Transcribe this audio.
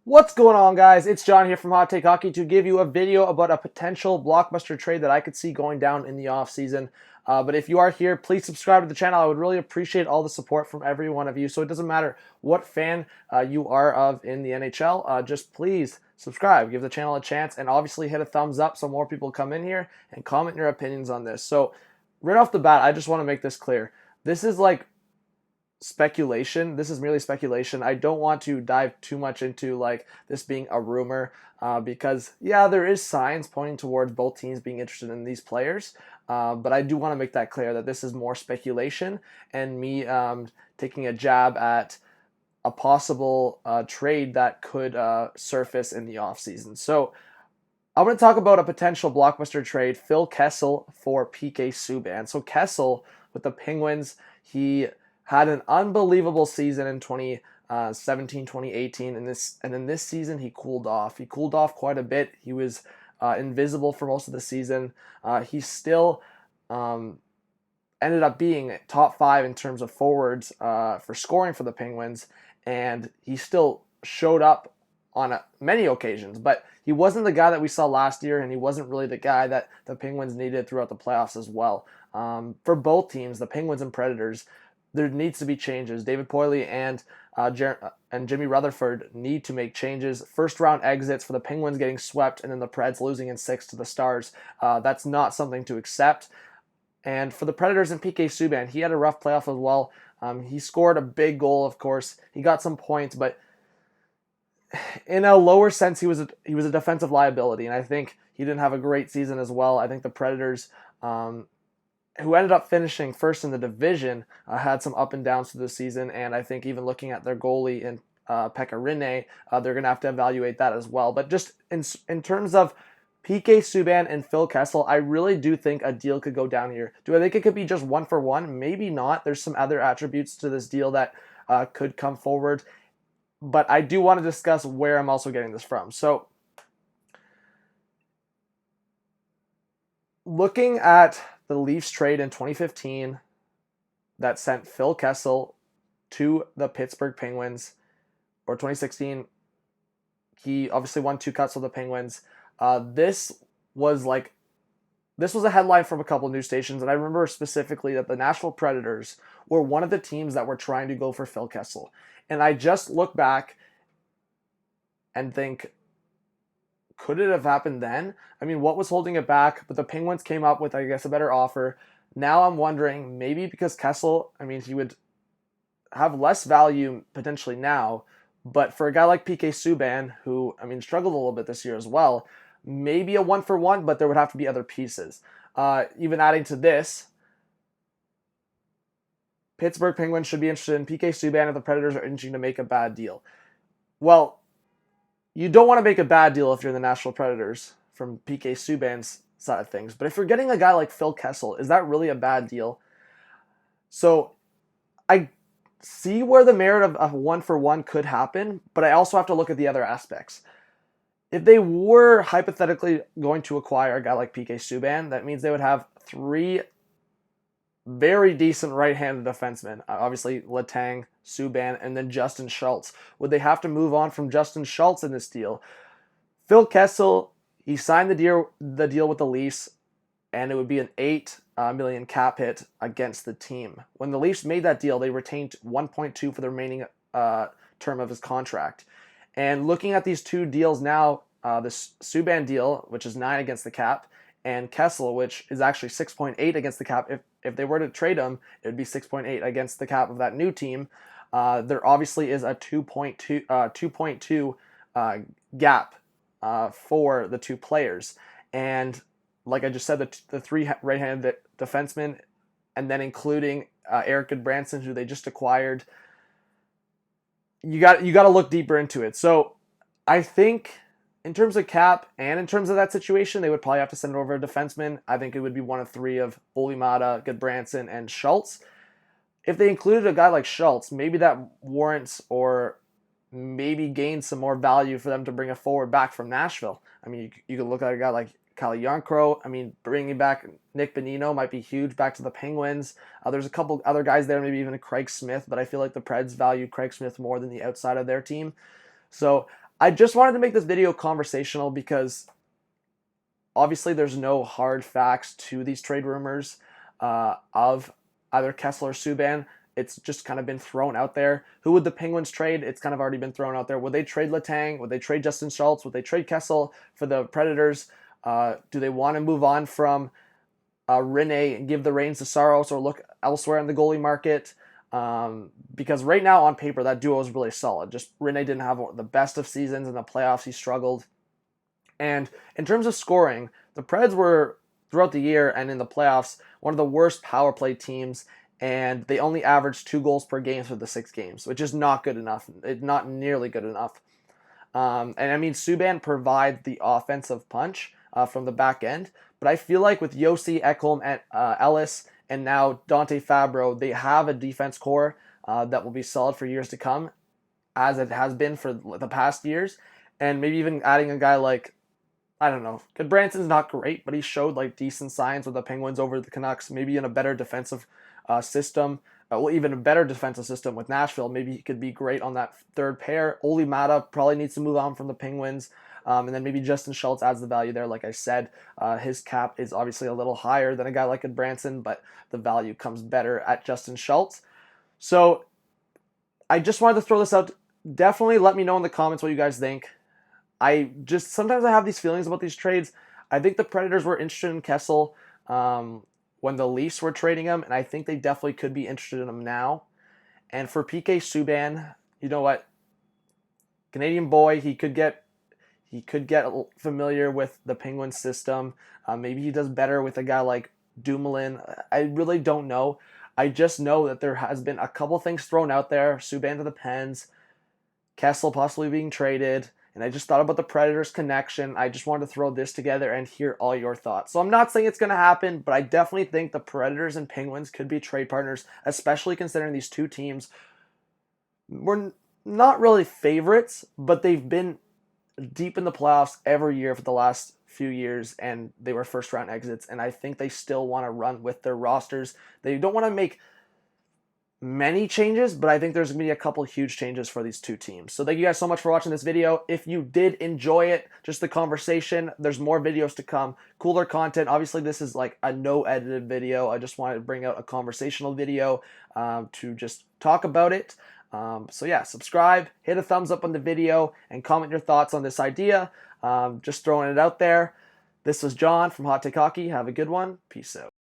What's going on, guys? It's John here from Hot Take Hockey to give you a video about a potential blockbuster trade that I could see going down in the offseason. But if you are here, please subscribe to the channel. I would really appreciate all the support from every one of you. So it doesn't matter what fan you are of in the NHL, just please subscribe, give the channel a chance, and obviously hit a thumbs up so more people come in here and comment your opinions on this. So right off the bat, I just want to make this clear. This is like speculation. This is merely speculation. I don't want to dive too much into like this being a rumor because yeah, there is signs pointing towards both teams being interested in these players. But I do want to make that clear that this is more speculation and me taking a jab at a possible trade that could surface in the offseason. So I'm going to talk about a potential blockbuster trade, Phil Kessel for P.K Subban. So Kessel with the Penguins, he had an unbelievable season in 2017, 2018, and in this season he cooled off. He cooled off quite a bit. He was invisible for most of the season. He still ended up being top five in terms of forwards for scoring for the Penguins, and he still showed up on many occasions, but he wasn't the guy that we saw last year, and he wasn't really the guy that the Penguins needed throughout the playoffs as well. For both teams, the Penguins and Predators, there needs to be changes. David Poile and Jimmy Rutherford need to make changes. First round exits for the Penguins getting swept, and then the Preds losing in 6 to the Stars. That's not something to accept. And for the Predators and P.K Subban, he had a rough playoff as well. He scored a big goal, of course. He got some points, but in a lower sense, he was a defensive liability, and I think he didn't have a great season as well. I think the Predators, who ended up finishing first in the division, had some up and downs through the season, and I think even looking at their goalie in Pekka Rinne, they're going to have to evaluate that as well. But just in terms of P.K Subban and Phil Kessel, I really do think a deal could go down here. Do I think it could be just 1-for-1? Maybe not. There's some other attributes to this deal that could come forward, but I do want to discuss where I'm also getting this from. So looking at the Leafs trade in 2015 that sent Phil Kessel to the Pittsburgh Penguins, or 2016, he obviously won 2 cuts with the Penguins. This was a headline from a couple news stations, and I remember specifically that the Nashville Predators were one of the teams that were trying to go for Phil Kessel. And I just look back and think, could it have happened then? I mean, what was holding it back? But the Penguins came up with, I guess, a better offer. Now I'm wondering, maybe because Kessel, I mean, he would have less value potentially now, but for a guy like P.K Subban, who, I mean, struggled a little bit this year as well, maybe a 1-for-1, but there would have to be other pieces. Even adding to this, Pittsburgh Penguins should be interested in P.K Subban if the Predators are itching to make a bad deal. Well, you don't want to make a bad deal if you're the Nashville Predators from P.K Subban's side of things. But if you're getting a guy like Phil Kessel, is that really a bad deal? So I see where the merit of a 1-for-1 could happen, but I also have to look at the other aspects. If they were hypothetically going to acquire a guy like P.K Subban, that means they would have 3 very decent right-handed defensemen. Obviously, Letang, Subban, and then Justin Schultz. Would they have to move on from Justin Schultz in this deal? Phil Kessel, he signed the deal with the Leafs, and it would be an $8 million cap hit against the team. When the Leafs made that deal, they retained 1.2 for the remaining term of his contract. And looking at these two deals now, this Subban deal, which is 9 against the cap, and Kessel, which is actually 6.8 against the cap. If they were to trade him, it would be 6.8 against the cap of that new team. There obviously is a 2.2 gap for the two players. And like I just said, the 3 right-handed defensemen, and then including Eric Goodbranson, who they just acquired, you got to look deeper into it. So I think in terms of cap and in terms of that situation, they would probably have to send over a defenseman. I think it would be one of 3 of Olimata, Goodbranson, and Schultz. If they included a guy like Schultz, maybe that warrants or maybe gains some more value for them to bring a forward back from Nashville. I mean, you could look at a guy like Calle Jarnkrok. I mean, bringing back Nick Bonino might be huge back to the Penguins. There's a couple other guys there, maybe even a Craig Smith, but I feel like the Preds value Craig Smith more than the outside of their team. So I just wanted to make this video conversational because obviously there's no hard facts to these trade rumors of either Kessel or Subban. It's just kind of been thrown out there. Who would the Penguins trade? It's kind of already been thrown out there. Would they trade Letang? Would they trade Justin Schultz? Would they trade Kessel for the Predators? Do they want to move on from Rene and give the reins to Saros or look elsewhere in the goalie market? Because right now on paper that duo is really solid. Just Rene didn't have the best of seasons in the playoffs. He struggled. And in terms of scoring, the Preds were throughout the year and in the playoffs one of the worst power play teams, and they only averaged 2 goals per game for the 6 games, which is not good enough. It's not nearly good enough. And I mean, Subban provides the offensive punch from the back end, but I feel like with Yossi, Ekholm, and Ellis, and now Dante Fabro, they have a defense core that will be solid for years to come, as it has been for the past years. And maybe even adding a guy like, I don't know, Branson's not great, but he showed like decent signs with the Penguins over the Canucks, maybe in a better defensive system, well, even a better defensive system with Nashville. Maybe he could be great on that third pair. Oli Mata probably needs to move on from the Penguins. And then maybe Justin Schultz adds the value there. Like I said, his cap is obviously a little higher than a guy like Branson, but the value comes better at Justin Schultz. So I just wanted to throw this out. Definitely let me know in the comments what you guys think. Sometimes I have these feelings about these trades. I think the Predators were interested in Kessel when the Leafs were trading him, and I think they definitely could be interested in him now. And for P.K Subban, you know what? Canadian boy, he could get familiar with the Penguins system. Maybe he does better with a guy like Dumoulin. I really don't know. I just know that there has been a couple things thrown out there. Subban to the Pens, Kessel possibly being traded. And I just thought about the Predators connection. I just wanted to throw this together and hear all your thoughts. So I'm not saying it's going to happen, but I definitely think the Predators and Penguins could be trade partners, especially considering these two teams were not really favorites, but they've been deep in the playoffs every year for the last few years, and they were first-round exits, and I think they still want to run with their rosters. They don't want to make many changes, but I think there's going to be a couple huge changes for these two teams. So thank you guys so much for watching this video. If you did enjoy it, just the conversation, there's more videos to come, cooler content. Obviously, this is like a no-edited video. I just wanted to bring out a conversational video to just talk about it. So yeah, subscribe, hit a thumbs up on the video, and comment your thoughts on this idea. Just throwing it out there. This was John from Hot Take Hockey. Have a good one. Peace out.